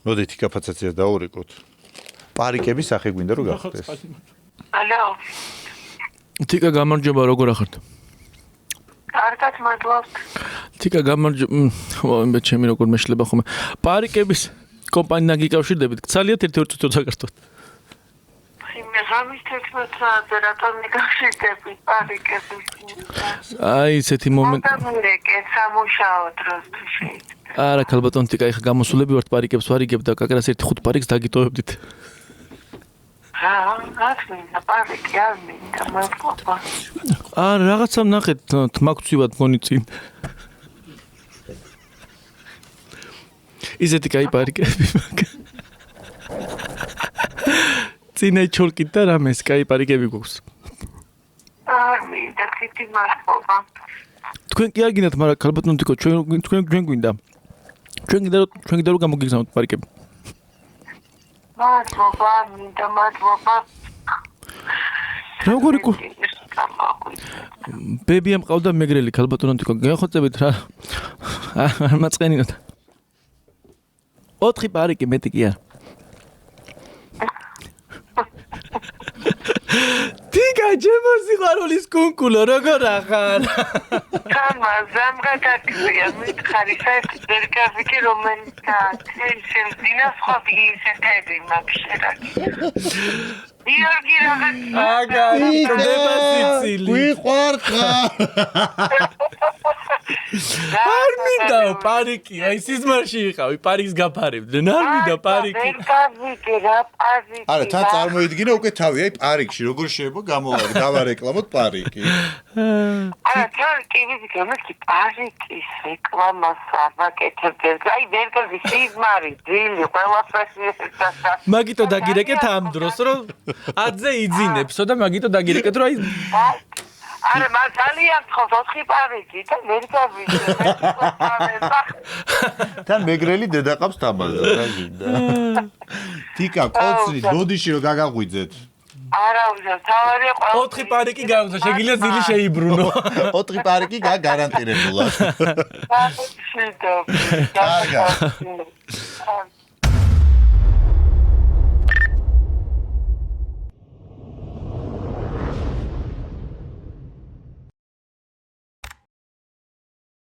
მოდით კაპაციტეტს დაურეკოთ. პარიკების სახე გვინდა რომ გახდეს. ალო. თიკა გამარჯობა, როგორ ახართ? კარგად მადლობთ. თიკა გამარჯობა, მე ჩემი როგორ მეშლება ხოლმე. პარიკების კომპანიიდან გიკავშირდებით, გცალიათ ერთ-ერთ წუთი საქართველოს. მე ღამის 11 საათზე რატომ მიკავშირდები პარიკების? აი, ესეთი მომენტი. მომდამრეკე სამუშაო დროს თუ შეიძლება. არა, ქალბატონ თიკა, ეხა გამოსულები ვართ პარიკებს ვარიგებ და კაკრას ერთი 5 პარიკს დაგიტოვებდით. რაც მინდა პარიკი არ მინდა მადლობა. არა, რაღაცა ნახეთ, თმაგცივად მგონი წინ. ისეთი კაი პარიკები მაგ. წინა ჩოლკით და რამეს კაი პარიკები გვაქვს. არ მინდა თითი მადლობა. თქვენ კი არ გინდათ, მაგრამ ქალბატონ თიკო, თქვენ გვინდა. ჩვენ გინდა რომ გამოგიგზავნოთ პარიკები. მადლობა, მინდა მადლობა. როგორ იყო? ბებია მყავდა მეგრელი ქალბატონ თიკო, გახოცებით რა. არ მაწყენინოთ. 4 პარიკი მეტი კი არა. თიკა ჩემო სიყვარულის კუნკულო, როგორ ახარ? თამა ზამღადაკია მითხარი საერთოდ ვერ გავიგე რომელიც ჩვენ დინას ხო ისეთები მაგშერა. გიორგი რაღაც აგარი დება სიცილი. გვიყვარხა. არ მინდა პარიკი, აი სიზმარში იყავი, პარიკს გაფარებდნენ. არ მინდა პარიკი. ვერ გავიგე რა პარიკი. არა, თან წარმოიდგინე უკვე თავი, აი პარიკში როგორ შეიძლება გავარეკლამოთ პარიკი. არა, თან კი ვიცი, მეკი პარიკის რეკლამას ვაკეთებდეთ. აი ვერ გავიგე სიზმარი, ძილი, ყველაფერი ესაა. მაგიტო დაგირეკეთ ამ დროს, რომ ათზე იძინებსო და მაგიტო დაგირეკეთ, რომ აი არა, მას ძალიან ხოს 4 პარიკი და ვერ გავიგე. თან მეგრელი დედაყავს თამაზა, რა გინდა. თიკა, კოცრი, ბოდიში რომ გაგაღვიძეთ. არა, უზა, თავარია ყველა. 4 პარიკი გავუძა, შეგიძლია ძილი შეიბრუნო. 4 პარიკი გარანტირებულად. კარგად.